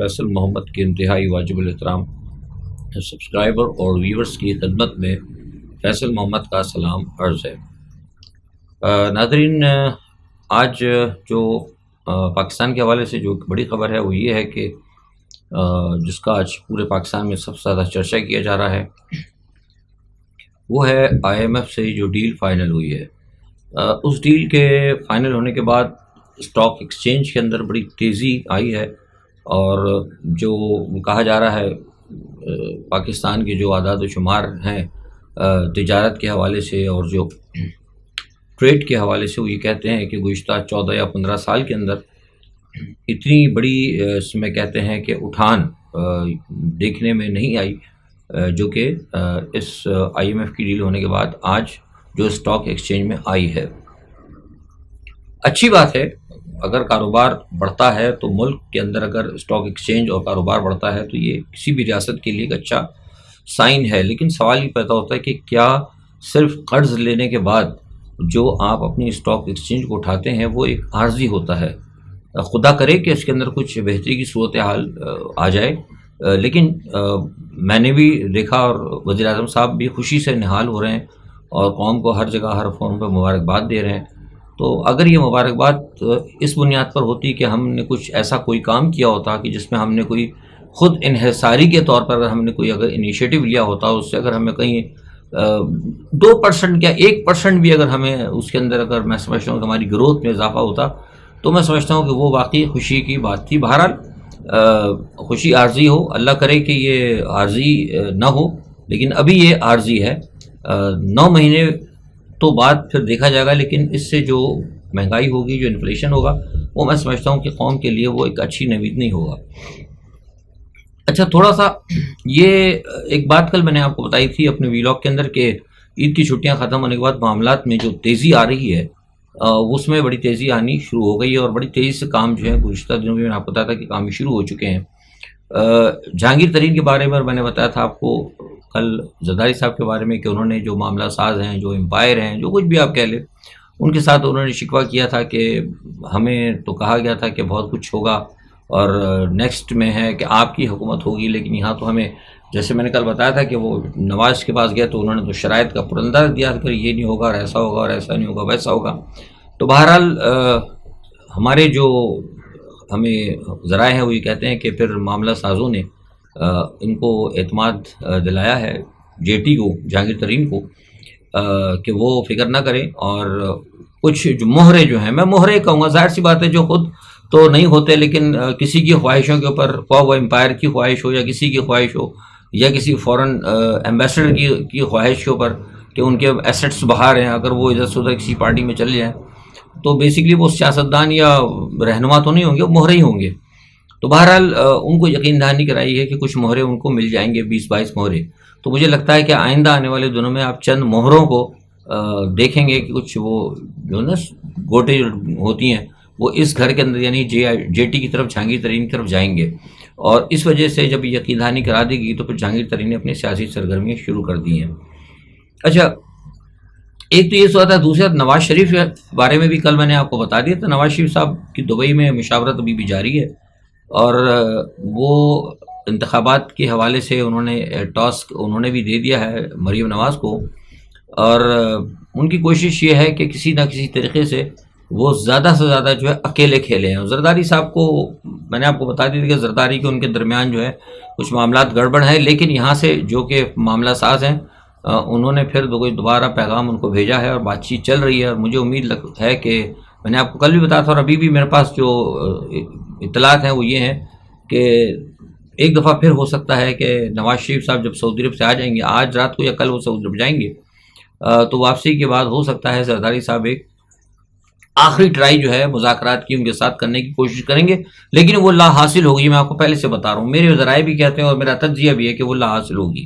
فیصل محمد کے انتہائی واجب الاحترام سبسکرائبر اور ویورز کی خدمت میں فیصل محمد کا سلام عرض ہے۔ ناظرین، آج جو پاکستان کے حوالے سے جو بڑی خبر ہے وہ یہ ہے کہ جس کا آج پورے پاکستان میں سب سے زیادہ چرچا کیا جا رہا ہے وہ ہے IMF سے جو ڈیل فائنل ہوئی ہے۔ اس ڈیل کے فائنل ہونے کے بعد اسٹاک ایکسچینج کے اندر بڑی تیزی آئی ہے، اور جو کہا جا رہا ہے پاکستان کے جو اعداد و شمار ہیں تجارت کے حوالے سے اور جو ٹریڈ کے حوالے سے، وہ یہ کہتے ہیں کہ گزشتہ 14 یا 15 سال کے اندر اتنی بڑی اس میں کہتے ہیں کہ اٹھان دیکھنے میں نہیں آئی جو کہ اس IMF کی ڈیل ہونے کے بعد آج جو اسٹاک ایکسچینج میں آئی ہے۔ اچھی بات ہے، اگر کاروبار بڑھتا ہے تو ملک کے اندر اگر اسٹاک ایکسچینج اور کاروبار بڑھتا ہے تو یہ کسی بھی ریاست کے لیے ایک اچھا سائن ہے، لیکن سوال یہ پیدا ہوتا ہے کہ کیا صرف قرض لینے کے بعد جو آپ اپنی اسٹاک ایکسچینج کو اٹھاتے ہیں وہ ایک عارضی ہوتا ہے؟ خدا کرے کہ اس کے اندر کچھ بہتری کی صورتحال آ جائے، لیکن میں نے بھی دیکھا اور وزیر اعظم صاحب بھی خوشی سے نہال ہو رہے ہیں اور قوم کو ہر جگہ ہر فورم پہ مبارکباد دے رہے ہیں۔ تو اگر یہ مبارکباد اس بنیاد پر ہوتی کہ ہم نے کچھ ایسا کوئی کام کیا ہوتا کہ جس میں ہم نے کوئی خود انحصاری کے طور پر اگر ہم نے کوئی اگر انیشیٹو لیا ہوتا، اس سے اگر ہمیں کہیں 2% یا 1% بھی اگر ہمیں اس کے اندر اگر میں سمجھتا ہوں کہ ہماری گروتھ میں اضافہ ہوتا تو میں سمجھتا ہوں کہ وہ واقعی خوشی کی بات تھی۔ بہرحال خوشی عارضی ہو، اللہ کرے کہ یہ عارضی نہ ہو، لیکن ابھی یہ عارضی ہے۔ 9 مہینے تو بعد پھر دیکھا جائے گا، لیکن اس سے جو مہنگائی ہوگی، جو انفلیشن ہوگا، وہ میں سمجھتا ہوں کہ قوم کے لیے وہ ایک اچھی نوید نہیں ہوگا۔ اچھا، تھوڑا سا یہ ایک بات کل میں نے آپ کو بتائی تھی اپنے ویلاگ کے اندر کہ عید کی چھٹیاں ختم ہونے کے بعد معاملات میں جو تیزی آ رہی ہے اس میں بڑی تیزی آنی شروع ہو گئی ہے، اور بڑی تیزی سے کام جو ہے گزشتہ دنوں میں نے آپ کو بتایا تھا کہ کام شروع ہو چکے ہیں۔ جہانگیر ترین کے بارے میں نے بتایا تھا آپ کو کل، زرداری صاحب کے بارے میں، کہ انہوں نے جو معاملہ ساز ہیں، جو امپائر ہیں، جو کچھ بھی آپ کہہ لیں، ان کے ساتھ انہوں نے شکوہ کیا تھا کہ ہمیں تو کہا گیا تھا کہ بہت کچھ ہوگا اور نیکسٹ میں ہے کہ آپ کی حکومت ہوگی، لیکن یہاں تو ہمیں، جیسے میں نے کل بتایا تھا کہ وہ نواز کے پاس گیا تو انہوں نے تو شرائط کا پرانداز دیا کہ یہ نہیں ہوگا اور ایسا ہوگا اور ایسا نہیں ہوگا، ویسا ہوگا۔ تو بہرحال ہمارے جو ہمیں ذرائع ہیں وہ یہ کہتے ہیں کہ پھر معاملہ سازوں نے ان کو اعتماد دلایا ہے، JT کو، جہانگیر ترین کو، کہ وہ فکر نہ کریں، اور کچھ جو مہرے جو ہیں، میں مہرے کہوں گا، ظاہر سی بات ہے جو خود تو نہیں ہوتے، لیکن کسی کی خواہشوں کے اوپر، خواہ وہ امپائر کی خواہش ہو یا کسی کی خواہش ہو یا کسی فورن ایمبیسڈر کی خواہش کے اوپر کہ ان کے ایسٹس باہر ہیں، اگر وہ ادھر سے ادھر کسی پارٹی میں چلے جائیں تو بیسکلی وہ سیاستدان یا رہنما تو نہیں ہوں گے، وہ مہرے ہی ہوں گے۔ تو بہرحال ان کو یقین دہانی کرائی ہے کہ کچھ مہرے ان کو مل جائیں گے، 20-22 مہرے۔ تو مجھے لگتا ہے کہ آئندہ آنے والے دنوں میں آپ چند مہروں کو دیکھیں گے کہ کچھ وہ جو نا گوٹے ہوتی ہیں وہ اس گھر کے اندر یعنی JT کی طرف، جہانگیر ترین کی طرف جائیں گے، اور اس وجہ سے جب یقین دہانی کرا دی گئی تو پھر جہانگیر ترین نے اپنی سیاسی سرگرمیاں شروع کر دی ہیں۔ اچھا، ایک تو یہ سوال تھا، دوسرا نواز شریف کے بارے میں بھی کل میں نے آپ کو بتا دیا تھا۔ نواز شریف صاحب کی دبئی میں مشاورت ابھی بھی جاری ہے، اور وہ انتخابات کے حوالے سے انہوں نے ٹاسک انہوں نے بھی دے دیا ہے مریم نواز کو، اور ان کی کوشش یہ ہے کہ کسی نہ کسی طریقے سے وہ زیادہ سے زیادہ جو ہے اکیلے کھیلے ہیں۔ زرداری صاحب کو میں نے آپ کو بتا دی تھی کہ زرداری کے ان کے درمیان جو ہے کچھ معاملات گڑبڑ ہیں، لیکن یہاں سے جو کہ معاملہ ساز ہیں انہوں نے پھر دوبارہ پیغام ان کو بھیجا ہے اور بات چیت چل رہی ہے، اور مجھے امید ہے کہ میں نے آپ کو کل بھی بتایا تھا اور ابھی بھی میرے پاس جو اطلاعات ہیں وہ یہ ہیں کہ ایک دفعہ پھر ہو سکتا ہے کہ نواز شریف صاحب جب سعودی عرب سے آ جائیں گے، آج رات کو یا کل وہ سعودی عرب جائیں گے، تو واپسی کے بعد ہو سکتا ہے زرداری صاحب ایک آخری ٹرائی جو ہے مذاکرات کی ان کے ساتھ کرنے کی کوشش کریں گے، لیکن وہ لا حاصل ہوگی۔ میں آپ کو پہلے سے بتا رہا ہوں، میرے ذرائع بھی کہتے ہیں اور میرا تجزیہ بھی ہے کہ وہ لا حاصل ہوگی۔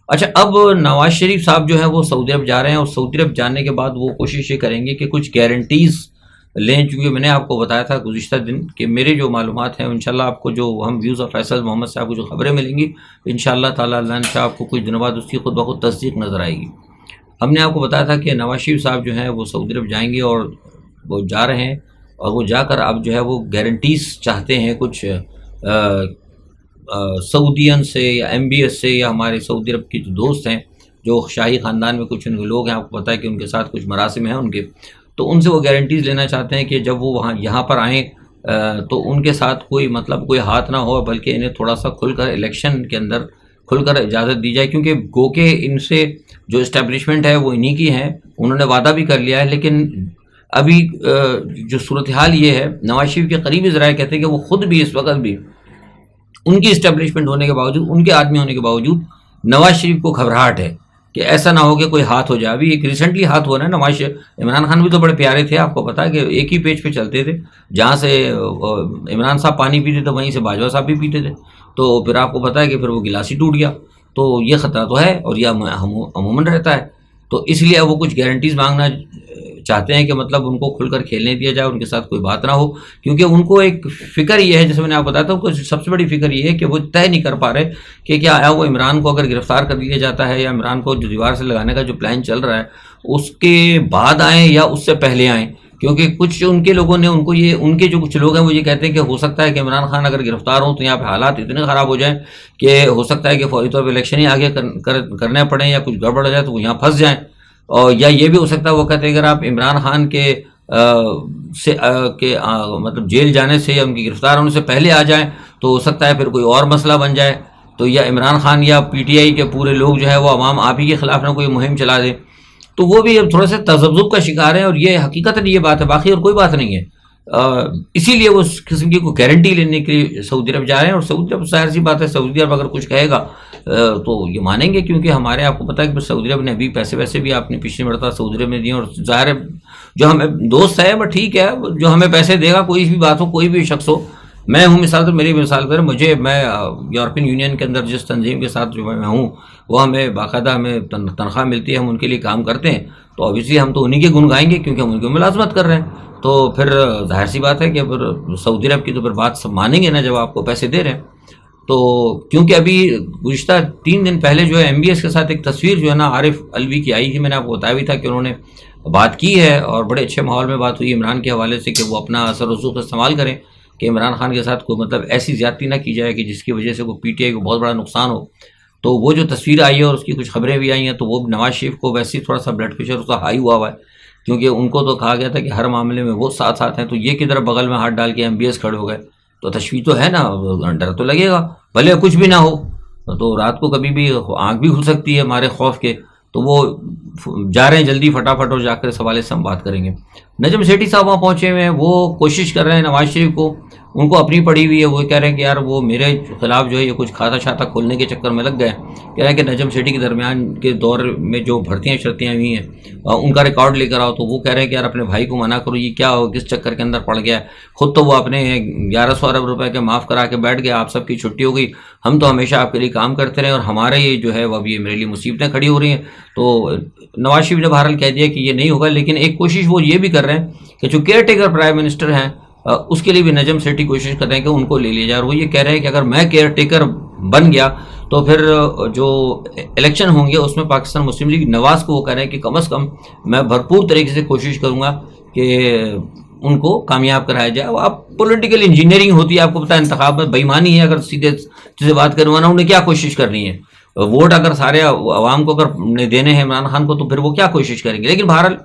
اچھا، اب نواز شریف صاحب جو ہے وہ سعودی عرب جا رہے ہیں، اور سعودی عرب جانے کے بعد وہ کوشش یہ کریں گے کہ کچھ گارنٹیز لیں، چونکہ میں نے آپ کو بتایا تھا گزشتہ دن کہ میرے جو معلومات ہیں انشاءاللہ آپ کو جو ہم ویوز آف فیصل محمد صاحب کو جو خبریں ملیں گی انشاءاللہ تعالیٰ اللہ نے آپ کو کچھ دنوں بعد اس کی خود بخود تصدیق نظر آئے گی۔ ہم نے آپ کو بتایا تھا کہ نواز شریف صاحب جو ہیں وہ سعودی عرب جائیں گے، اور وہ جا رہے ہیں، اور وہ جا کر اب جو ہے وہ گارنٹیز چاہتے ہیں کچھ سعودین سے یا ایم بی ایس سے یا ہمارے سعودی عرب کے جو دوست ہیں جو شاہی خاندان میں کچھ ان کے لوگ ہیں، آپ کو پتہ ہے کہ ان کے ساتھ کچھ مراسم ہیں ان کے، تو ان سے وہ گارنٹیز لینا چاہتے ہیں کہ جب وہ وہاں یہاں پر آئیں تو ان کے ساتھ کوئی مطلب کوئی ہاتھ نہ ہو، بلکہ انہیں تھوڑا سا کھل کر الیکشن کے اندر کھل کر اجازت دی جائے، کیونکہ گو کہ ان سے جو اسٹیبلشمنٹ ہے وہ انہی کی ہیں، انہوں نے وعدہ بھی کر لیا ہے، لیکن ابھی جو صورتحال یہ ہے، نواز شریف کے قریبی ذرائع کہتے ہیں کہ وہ خود بھی اس وقت بھی ان کی اسٹیبلشمنٹ ہونے کے باوجود، ان کے آدمی ہونے کے باوجود نواز شریف کو گھبراہٹ ہے کہ ایسا نہ ہو کہ کوئی ہاتھ ہو جائے۔ ابھی ایک ریسنٹلی ہاتھ ہوا نا، عمران خان بھی تو بڑے پیارے تھے، آپ کو پتا ہے کہ ایک ہی پیج پہ چلتے تھے، جہاں سے عمران صاحب پانی پیتے تھے وہیں سے باجوہ صاحب بھی پیتے تھے، تو پھر آپ کو پتا ہے کہ پھر وہ گلاس ہی ٹوٹ گیا۔ تو یہ خطرہ تو ہے اور یہ عموماً رہتا ہے، تو اس لیے وہ کچھ گارنٹیز مانگنا چاہتے ہیں کہ مطلب ان کو کھل کر کھیلنے دیا جائے، ان کے ساتھ کوئی بات نہ ہو، کیونکہ ان کو ایک فکر یہ ہے، جیسے میں نے آپ بتایا تھا، ان کو سب سے بڑی فکر یہ ہے کہ وہ طے نہیں کر پا رہے کہ کیا آیا وہ عمران کو اگر گرفتار کر دیا جاتا ہے، یا عمران کو جو دیوار سے لگانے کا جو پلان چل رہا ہے اس کے بعد آئیں یا اس سے پہلے آئیں، کیونکہ کچھ ان کے لوگوں نے ان کو یہ، ان کے جو کچھ لوگ ہیں وہ یہ کہتے ہیں کہ ہو سکتا ہے کہ عمران خان اگر گرفتار ہوں تو یہاں پہ حالات اتنے خراب ہو جائیں کہ ہو سکتا ہے کہ فوری طور پہ الیکشن ہی آگے کرنے پڑیں، یا کچھ گڑبڑ ہو جائے تو وہ یہاں پھنس جائیں، اور یا یہ بھی ہو سکتا ہے وہ کہتے ہیں اگر آپ عمران خان کے مطلب جیل جانے سے یا ان کی گرفتار ہونے سے پہلے آ جائیں تو ہو سکتا ہے پھر کوئی اور مسئلہ بن جائے، تو یا عمران خان یا پی ٹی آئی کے پورے لوگ جو ہے وہ عوام آپ ہی کے خلاف نہ کوئی مہم چلا دیں، تو وہ بھی اب تھوڑے سے تذبذب کا شکار ہیں، اور یہ حقیقت یہ بات ہے، باقی اور کوئی بات نہیں ہے۔ اسی لیے وہ اس قسم کی کوئی گارنٹی لینے کے لیے سعودی عرب جا رہے ہیں، اور سعودی عرب ظاہر سی بات ہے، سعودی عرب اگر کچھ کہے گا تو یہ مانیں گے، کیونکہ ہمارے آپ کو پتہ ہے کہ سعودی عرب نے ابھی پیسے ویسے بھی آپ نے پچھلی مرتبہ سعودی عرب نے دیے، اور ظاہر ہے جو ہمیں دوست ہے وہ ٹھیک ہے، جو ہمیں پیسے دے گا، کوئی بھی بات ہو، کوئی بھی شخص ہو، میں ہوں مثال، تو میری مثال پر میں یورپین یونین کے اندر جس تنظیم کے ساتھ جو میں ہوں، وہ ہمیں باقاعدہ ہمیں تنخواہ ملتی ہے، ہم ان کے لیے کام کرتے ہیں، تو اوبیسلی ہم تو انہی کے گن گائیں گے کیونکہ ہم ان کی ملازمت کر رہے ہیں، تو پھر ظاہر سی بات ہے کہ پھر سعودی عرب کی تو پھر بات سب مانیں گے نا جب آپ کو پیسے دے رہے ہیں۔ تو کیونکہ ابھی گزشتہ 3 دن پہلے جو ہے ایم بی ایس کے ساتھ ایک تصویر جو ہے نا عارف الوی کی آئی تھی، میں نے آپ کو بتایا بھی تھا کہ انہوں نے بات کی ہے، اور بڑے اچھے ماحول میں بات ہوئی عمران کے حوالے سے کہ وہ اپنا اثر و رسوخ استعمال کریں کہ عمران خان کے ساتھ کوئی مطلب ایسی زیادتی نہ کی جائے کہ جس کی وجہ سے وہ پی ٹی آئی کو بہت بڑا نقصان ہو۔ تو وہ جو تصویر آئی ہے اور اس کی کچھ خبریں بھی آئی ہیں، تو وہ نواز شریف کو ویسے ہی تھوڑا سا بلڈ پریشر اس کا ہائی ہوا ہے، کیونکہ ان کو تو کہا گیا تھا کہ ہر معاملے میں وہ ساتھ ساتھ ہیں، تو یہ کدھر بغل میں ہاتھ ڈال کے ایم بی ایس کھڑے ہو گئے، تو تشویش تو ہے نا، ڈر تو لگے گا، بھلے کچھ بھی نہ ہو، تو رات کو کبھی بھی آنکھ بھی کھل سکتی ہے ہمارے خوف کے، تو وہ جا رہے ہیں جلدی فٹافٹ، اور جا کر اس حوالے سے ہم بات کریں گے۔ نجم سیٹھی صاحب وہاں پہنچے ہوئے ہیں، وہ کوشش کر رہے ہیں نواز شریف کو، ان کو اپنی پڑی ہوئی ہے، وہ کہہ رہے ہیں کہ یار وہ میرے خلاف جو ہے یہ کچھ کھاتا چھاتا کھولنے کے چکر میں لگ گئے، کہہ رہے ہیں کہ نجم سیٹھی کے درمیان کے دور میں جو بھرتیاں شرطیاں ہوئی ہیں ان کا ریکارڈ لے کر آؤ، تو وہ کہہ رہے ہیں کہ یار اپنے بھائی کو منع کرو، یہ کیا ہو، کس چکر کے اندر پڑ گیا ہے، خود تو وہ اپنے 1100 ارب روپے کے معاف کرا کے بیٹھ گیا، آپ سب کی چھٹی ہو گئی، ہم تو ہمیشہ آپ کے لیے کام کرتے رہے، اور ہمارے یہ جو ہے وہ اب یہ میرے لیے مصیبتیں کھڑی ہو رہی ہیں۔ تو نواز شریف نے بہرحال کہہ دیا کہ یہ نہیں ہوگا، لیکن ایک کوشش وہ یہ بھی کر رہے ہیں کہ جو کیئر ٹیکر پرائم منسٹر ہیں اس کے لیے بھی نجم سیٹھی کوشش کر رہے ہیں کہ ان کو لے لیا جائے، اور وہ یہ کہہ رہے ہیں کہ اگر میں کیئر ٹیکر بن گیا تو پھر جو الیکشن ہوں گے اس میں پاکستان مسلم لیگ نواز کو وہ کہہ رہے ہیں کہ کم از کم میں بھرپور طریقے سے کوشش کروں گا کہ ان کو کامیاب کرایا جائے۔ اب پولیٹیکل انجینئرنگ ہوتی ہے، آپ کو پتہ ہے انتخاب میں بےایمانی ہے، اگر سیدھے سے بات کروانا انہیں کیا کوشش کرنی ہے، ووٹ اگر سارے عوام کو اگر دینے ہیں عمران خان کو تو پھر وہ کیا کوشش کریں گے، لیکن بہرحال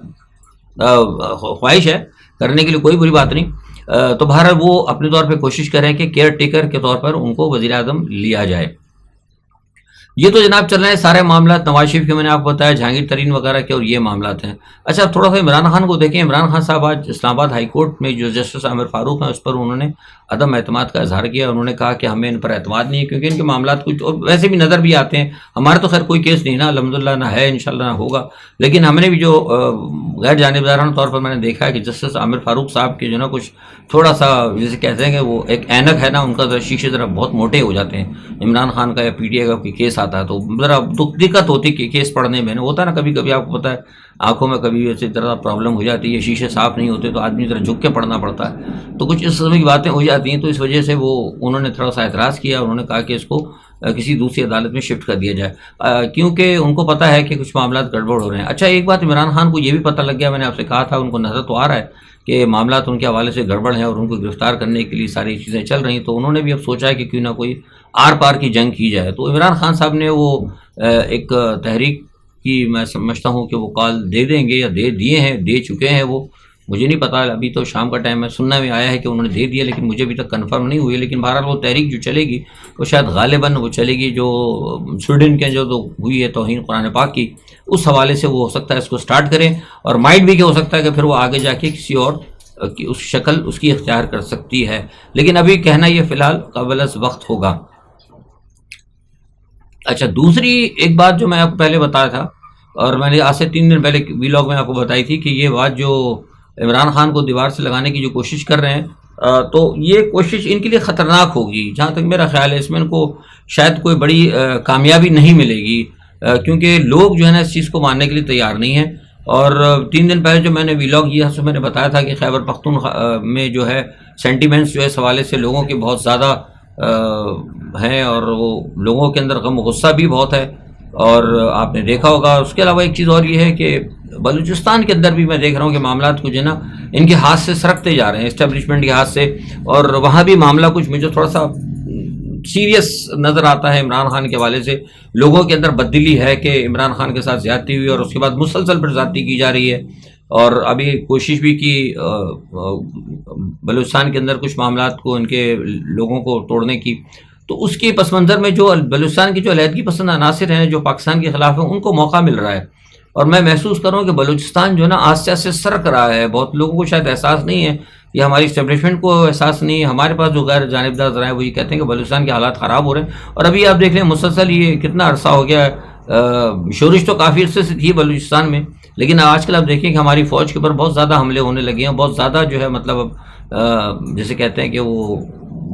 خواہش ہے کرنے کے لیے، کوئی بری بات نہیں، تو بہرحال وہ اپنے طور پہ کوشش کریں کہ کیئر ٹیکر کے طور پر ان کو وزیر اعظم لیا جائے۔ یہ تو جناب چل رہے ہیں سارے معاملات نواز شریف کے، میں نے آپ کو بتایا جہانگیر ترین وغیرہ کے، اور یہ معاملات ہیں۔ اچھا اب تھوڑا سا عمران خان کو دیکھیں، عمران خان صاحب آج اسلام آباد ہائی کورٹ میں جو جسٹس عامر فاروق ہیں اس پر انہوں نے عدم اعتماد کا اظہار کیا، انہوں نے کہا کہ ہمیں ان پر اعتماد نہیں ہے کیونکہ ان کے معاملات کچھ اور ویسے بھی نظر بھی آتے ہیں، ہمارے تو خیر کوئی کیس نہیں نا الحمدللہ، نہ ہے انشاءاللہ نہ ہوگا، لیکن ہم نے بھی جو غیر جانبدارانہ طور پر میں نے دیکھا ہے کہ جسٹس عامر فاروق صاحب کے جو نا کچھ تھوڑا سا جسے کہتے ہیں کہ وہ ایک اینک ہے نا ان کا، ذرا شیشے ذرا بہت موٹے ہو جاتے ہیں، عمران خان کا یا پی ٹی آئی کا کوئی کیس آتا ہے تو ذرا دقت ہوتی کہ کیس پڑھنے میں ہوتا ہے نا، کبھی کبھی آپ کو پتہ ہے آنکھوں میں کبھی ایسی طرح پرابلم ہو جاتی ہے، شیشے صاف نہیں ہوتے تو آدمی ذرا جھک کے پڑھنا پڑتا ہے، تو کچھ اس قسم کی باتیں ہو جاتی ہیں، تو اس وجہ سے وہ انہوں نے تھوڑا سا اعتراض کیا، انہوں نے کہا کہ اس کو کسی دوسری عدالت میں شفٹ کر دیا جائے، کیونکہ ان کو پتہ ہے کہ کچھ معاملات گڑبڑ ہو رہے ہیں۔ اچھا ایک بات عمران خان کو یہ بھی پتہ لگ گیا، میں نے آپ سے کہا تھا ان کو نظر تو آ رہا ہے کہ معاملات ان کے حوالے سے گڑبڑ ہیں اور ان کو گرفتار کرنے کے لیے ساری چیزیں چل رہی ہیں، تو انہوں نے بھی اب سوچا ہے کہ کیوں نہ کوئی آر پار کی جنگ کی جائے۔ تو عمران خان صاحب نے وہ ایک تحریک کی میں سمجھتا ہوں کہ وہ کال دے دیں گے یا دے دیے ہیں، دے چکے ہیں، وہ مجھے نہیں پتا، ابھی تو شام کا ٹائم ہے، سننا میں آیا ہے کہ انہوں نے دے دیا، لیکن مجھے ابھی تک کنفرم نہیں ہوئی۔ لیکن بہرحال وہ تحریک جو چلے گی وہ شاید غالباً وہ چلے گی جو سویڈن کے جو ہوئی ہے توہین قرآن پاک کی، اس حوالے سے وہ ہو سکتا ہے اس کو سٹارٹ کریں، اور مائٹ بھی کہ ہو سکتا ہے کہ پھر وہ آگے جا کے کسی اور کی اس شکل اس کی اختیار کر سکتی ہے، لیکن ابھی کہنا یہ فی الحال قبل از وقت ہوگا۔ اچھا دوسری ایک بات جو میں آپ کو پہلے بتایا تھا، اور میں نے آج سے 3 دن پہلے ویلاگ میں آپ کو بتائی تھی کہ یہ بات جو عمران خان کو دیوار سے لگانے کی جو کوشش کر رہے ہیں، تو یہ کوشش ان کے لیے خطرناک ہوگی، جہاں تک میرا خیال ہے اس میں ان کو شاید کوئی بڑی کامیابی نہیں ملے گی، کیونکہ لوگ جو ہے نا اس چیز کو ماننے کے لیے تیار نہیں ہیں۔ اور 3 دن پہلے جو میں نے ویلاگ کیا اس میں نے بتایا تھا کہ خیبر پختونخوا میں جو ہے سینٹیمنٹس جو ہے اس حوالے سے لوگوں کے بہت زیادہ ہیں، اور وہ لوگوں کے اندر غم و غصہ بھی بہت ہے، اور آپ نے دیکھا ہوگا۔ اس کے علاوہ ایک چیز اور یہ ہے کہ بلوچستان کے اندر بھی میں دیکھ رہا ہوں کہ معاملات کچھ ہے نا ان کے ہاتھ سے سرکتے جا رہے ہیں، اسٹیبلشمنٹ کے ہاتھ سے، اور وہاں بھی معاملہ کچھ مجھے تھوڑا سا سیریس نظر آتا ہے عمران خان کے حوالے سے۔ لوگوں کے اندر بددلی ہے کہ عمران خان کے ساتھ زیادتی ہوئی اور اس کے بعد مسلسل پر زیادتی کی جا رہی ہے، اور ابھی کوشش بھی کی بلوچستان کے اندر کچھ معاملات کو ان کے لوگوں کو توڑنے کی، تو اس کے پس منظر میں جو بلوچستان کی جو علیحدگی پسند عناصر ہیں جو پاکستان کے خلاف ہیں ان کو موقع مل رہا ہے، اور میں محسوس کروں کہ بلوچستان جو ہے نا آہستہ آہستہ سرک رہا ہے۔ بہت لوگوں کو شاید احساس نہیں ہے، یا ہماری اسٹیبلشمنٹ کو احساس نہیں ہے، ہمارے پاس جو غیر جانبدار ذرائع وہ یہ کہتے ہیں کہ بلوچستان کے حالات خراب ہو رہے ہیں، اور ابھی آپ دیکھ لیں مسلسل یہ کتنا عرصہ ہو گیا ہے، شورش تو کافی عرصے سے تھی بلوچستان میں، لیکن آج کل آپ دیکھیں کہ ہماری فوج کے اوپر بہت زیادہ حملے ہونے لگے ہیں، بہت زیادہ جو ہے مطلب جیسے کہتے ہیں کہ وہ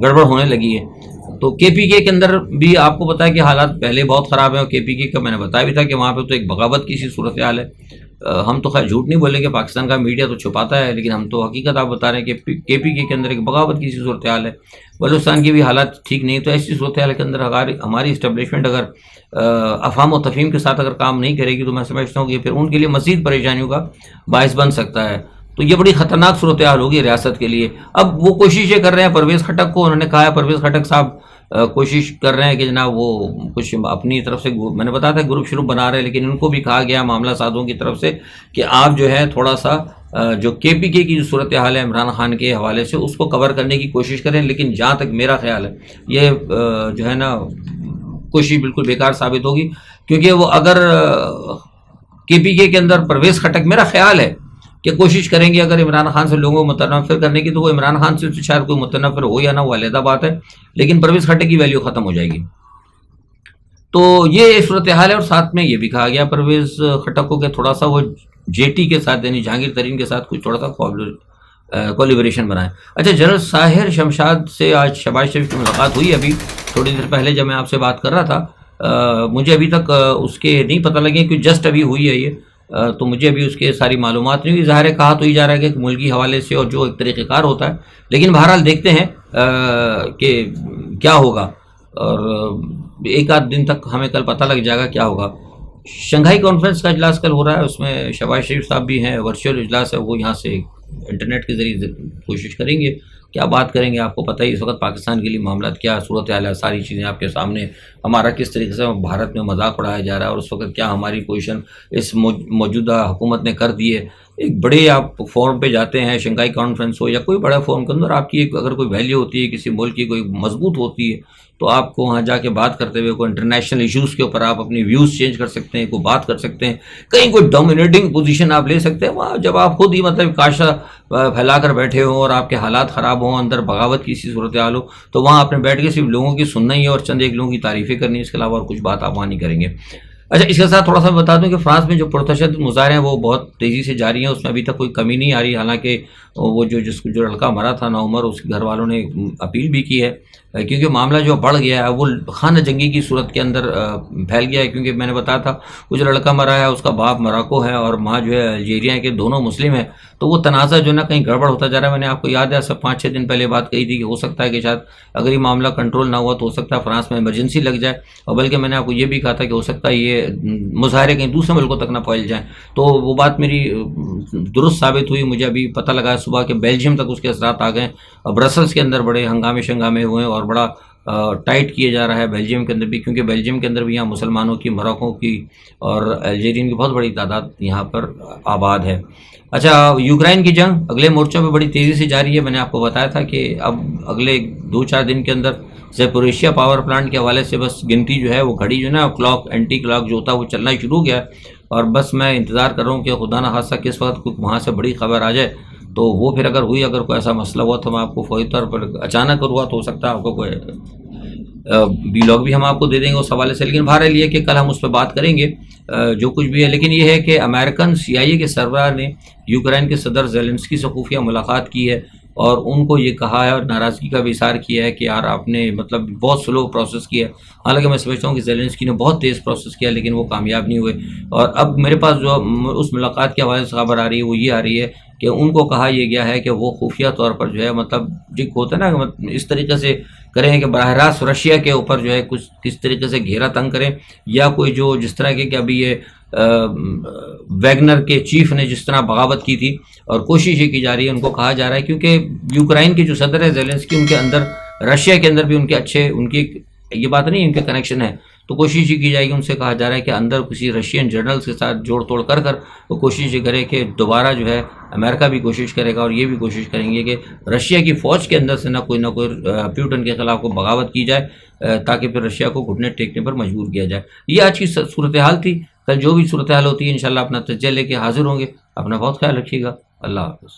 گڑبڑ ہونے لگی ہے۔ تو کے پی کے اندر بھی آپ کو پتا ہے کہ حالات پہلے بہت خراب ہیں، اور کے پی کے کا میں نے بتایا بھی تھا کہ وہاں پہ تو ایک بغاوت کی سی صورتحال ہے۔ ہم تو خیر جھوٹ نہیں بولیں گے، پاکستان کا میڈیا تو چھپاتا ہے، لیکن ہم تو حقیقت آپ بتا رہے ہیں کہ کے پی کے اندر ایک بغاوت کی سی صورتحال ہے، بلوچستان کی بھی حالات ٹھیک نہیں۔ تو ایسی صورتحال کے اندر اگر ہماری اسٹیبلشمنٹ اگر افہام و تفہیم کے ساتھ اگر کام نہیں کرے گی تو میں سمجھتا ہوں کہ پھر ان کے لیے مزید پریشانیوں کا باعث بن سکتا ہے، تو یہ بڑی خطرناک صورتحال ہوگی ریاست کے لیے۔ اب وہ کوشش یہ کر رہے ہیں پرویز خٹک کو، انہوں نے کہا ہے پرویز خٹک صاحب کوشش کر رہے ہیں کہ جناب وہ کچھ اپنی طرف سے، میں نے بتایا تھا گروپ شروع بنا رہے ہیں، لیکن ان کو بھی کہا گیا معاملہ سازوں کی طرف سے کہ آپ جو ہے تھوڑا سا جو کے پی کے کی جو صورتحال ہے عمران خان کے حوالے سے اس کو کور کرنے کی کوشش کریں، لیکن جہاں تک میرا خیال ہے یہ جو ہے نا کوشش بالکل بیکار ثابت ہوگی، کیونکہ وہ اگر کے پی کے اندر پرویز خٹک میرا خیال ہے کہ کوشش کریں گے اگر عمران خان سے لوگوں کو متنفر کرنے کی، تو وہ عمران خان سے شاید کوئی متنفر ہو یا نہ، وہ علیحدہ بات ہے، لیکن پرویز خٹک کی ویلیو ختم ہو جائے گی۔ تو یہ صورتحال ہے، اور ساتھ میں یہ بھی کہا گیا پرویز خٹک کو کہ تھوڑا سا وہ جے ٹی کے ساتھ یعنی جہانگیر ترین کے ساتھ کچھ تھوڑا سا کولیبریشن بنائیں۔ اچھا جنرل ساحر شمشاد سے آج شہباز شریف کی ملاقات ہوئی، ابھی تھوڑی دیر پہلے جب میں آپ سے بات کر رہا تھا، مجھے ابھی تک اس کے نہیں پتہ لگے کہ جسٹ ابھی ہوئی ہے یہ، تو مجھے ابھی اس کے ساری معلومات نہیں ہوئی۔ ظاہر ہے کہا تو ہی جا رہا ہے کہ ملکی حوالے سے اور جو ایک طریقہ کار ہوتا ہے، لیکن بہرحال دیکھتے ہیں کہ کیا ہوگا، اور ایک آدھ دن تک ہمیں کل پتہ لگ جائے گا کیا ہوگا۔ شنگھائی کانفرنس کا اجلاس کل ہو رہا ہے، اس میں شہباز شریف صاحب بھی ہیں، ورچوئل اجلاس ہے، وہ یہاں سے انٹرنیٹ کے ذریعے کوشش کریں گے، کیا بات کریں گے آپ کو پتہ ہی اس وقت پاکستان کے لیے معاملات کیا صورتحال ہے، ساری چیزیں آپ کے سامنے، ہمارا کس طریقے سے بھارت میں مذاق اڑایا جا رہا ہے، اور اس وقت کیا ہماری پوزیشن اس موجودہ حکومت نے کر دی ہے۔ ایک بڑے آپ فورم پہ جاتے ہیں، شنگھائی کانفرنس ہو یا کوئی بڑا فورم کے اندر، آپ کی اگر کوئی ویلیو ہوتی ہے، کسی ملک کی کوئی مضبوط ہوتی ہے، تو آپ کو وہاں جا کے بات کرتے ہوئے کوئی انٹرنیشنل ایشوز کے اوپر آپ اپنی ویوز چینج کر سکتے ہیں، کوئی بات کر سکتے ہیں، کہیں کوئی ڈومینیٹنگ پوزیشن آپ لے سکتے ہیں۔ وہاں جب آپ خود ہی مطلب کاشا پھیلا کر بیٹھے ہوں اور آپ کے حالات خراب ہوں، اندر بغاوت کی سی صورتحال ہو، تو وہاں آپ نے بیٹھ کے صرف لوگوں کی سننا ہی ہے اور چند ایک لوگوں کی تعریفیں کرنی ہے، اس کے علاوہ اور کچھ بات آپ وہاں نہیں کریں گے۔ اچھا، اس کے ساتھ تھوڑا سا میں بتا دوں کہ فرانس میں جو پرتشدد مظاہرے ہیں وہ بہت تیزی سے جاری ہیں، اس میں ابھی تک کوئی کمی نہیں آ رہی، حالانکہ وہ جو لڑکا مرا تھا نوعمر، اس کے گھر والوں نے اپیل بھی کی ہے، کیونکہ معاملہ جو بڑھ گیا ہے وہ خانہ جنگی کی صورت کے اندر پھیل گیا ہے، کیونکہ میں نے بتایا تھا وہ جو لڑکا مرا ہے اس کا باپ موراکو ہے اور ماں جو ہے الجیریا کے، دونوں مسلم ہیں، تو وہ تنازع جو ہے نا کہیں گڑبڑ ہوتا جا رہا ہے۔ میں نے آپ کو یاد ہے سب 5-6 دن پہلے بات کہی تھی کہ ہو سکتا ہے کہ شاید اگر یہ معاملہ کنٹرول نہ ہوا تو ہو سکتا ہے فرانس میں ایمرجنسی لگ جائے، اور بلکہ میں نے آپ کو یہ بھی کہا تھا کہ ہو سکتا ہے یہ مظاہرے کہیں دوسرے ملکوں تک نہ پھیل جائیں، تو وہ بات میری درست ثابت ہوئی۔ مجھے ابھی پتہ لگا صبح کہ بیلجیم تک اس کے اثرات آ گئے، اور برسلس کے اندر بڑے ہنگامے شنگامے ہوئے ہیں اور بڑا ٹائٹ کیا جا رہا ہے بیلجیم کے اندر بھی، کیونکہ بیلجیم کے اندر بھی یہاں مسلمانوں کی، موراکو کی اور الجیرین کی بہت بڑی تعداد یہاں پر آباد ہے۔ اچھا، یوکرائن کی جنگ اگلے مورچوں پہ بڑی تیزی سے جاری ہے۔ میں نے آپ کو بتایا تھا کہ اب اگلے 2-4 دن کے اندر زیپوریشیا پاور پلانٹ کے حوالے سے بس گنتی جو ہے وہ گھڑی جو ہے نا کلاک، اینٹی کلاک جو ہوتا ہے وہ چلنا شروع ہو گیا ہے، اور بس میں انتظار کر رہا ہوں کہ خدا نہ خاصہ کس وقت کوئی وہاں سے بڑی خبر آ جائے، تو وہ پھر اگر ہوئی، اگر کوئی ایسا مسئلہ ہوا تو میں آپ کو فوری طور پر، اچانک ہوا تو ہو سکتا ہے آپ کو کوئی ویلاگ بھی ہم آپ کو دے دیں گے اس حوالے سے، لیکن بہرحال یہ کہ کل ہم اس پہ بات کریں گے جو کچھ بھی ہے۔ لیکن یہ ہے کہ امریکن CIA کے سربراہ نے یوکرائن کے صدر زیلنسکی سے خفیہ ملاقات کی ہے، اور ان کو یہ کہا ہے اور ناراضگی کا بھی اظہار کیا ہے کہ یار آپ نے مطلب بہت سلو پروسیس کیا ہے۔ حالانکہ میں سمجھتا ہوں کہ زیلنسکی نے بہت تیز پروسیس کیا، لیکن وہ کامیاب نہیں ہوئے، اور اب میرے پاس جو اس ملاقات کے حوالے سے خبر آ رہی ہے وہ یہ آ رہی ہے کہ ان کو کہا یہ گیا ہے کہ وہ خفیہ طور پر جو ہے مطلب جو ہوتا ہے نا اس طریقے سے کریں کہ براہ راست رشیا کے اوپر جو ہے کچھ کس طریقے سے گھیرا تنگ کریں، یا کوئی جو جس طرح کے کہ ابھی یہ ویگنر کے چیف نے جس طرح بغاوت کی تھی، اور کوشش یہ کی جا رہی ہے، ان کو کہا جا رہا ہے کیونکہ یوکرائن کے جو صدر ہے زیلنسکی، ان کے اندر رشیا کے اندر بھی ان کے اچھے، ان کی یہ بات نہیں ان کے کنیکشن ہے، تو کوشش یہ کی جائے گی، ان سے کہا جا رہا ہے کہ اندر کسی رشین جنرلز کے ساتھ جوڑ توڑ کر وہ کوشش یہ کرے کہ دوبارہ جو ہے امریکہ بھی کوشش کرے گا اور یہ بھی کوشش کریں گے کہ رشیا کی فوج کے اندر سے نہ کوئی پیوٹن کے خلاف کو بغاوت کی جائے، تاکہ پھر رشیا کو گھٹنے ٹیکنے پر مجبور کیا جائے۔ یہ آج کی صورتحال تھی، کل جو بھی صورتحال ہوتی ہے انشاءاللہ اپنا تجزیہ لے کے حاضر ہوں گے۔ اپنا بہت خیال رکھیے گا، اللہ حافظ۔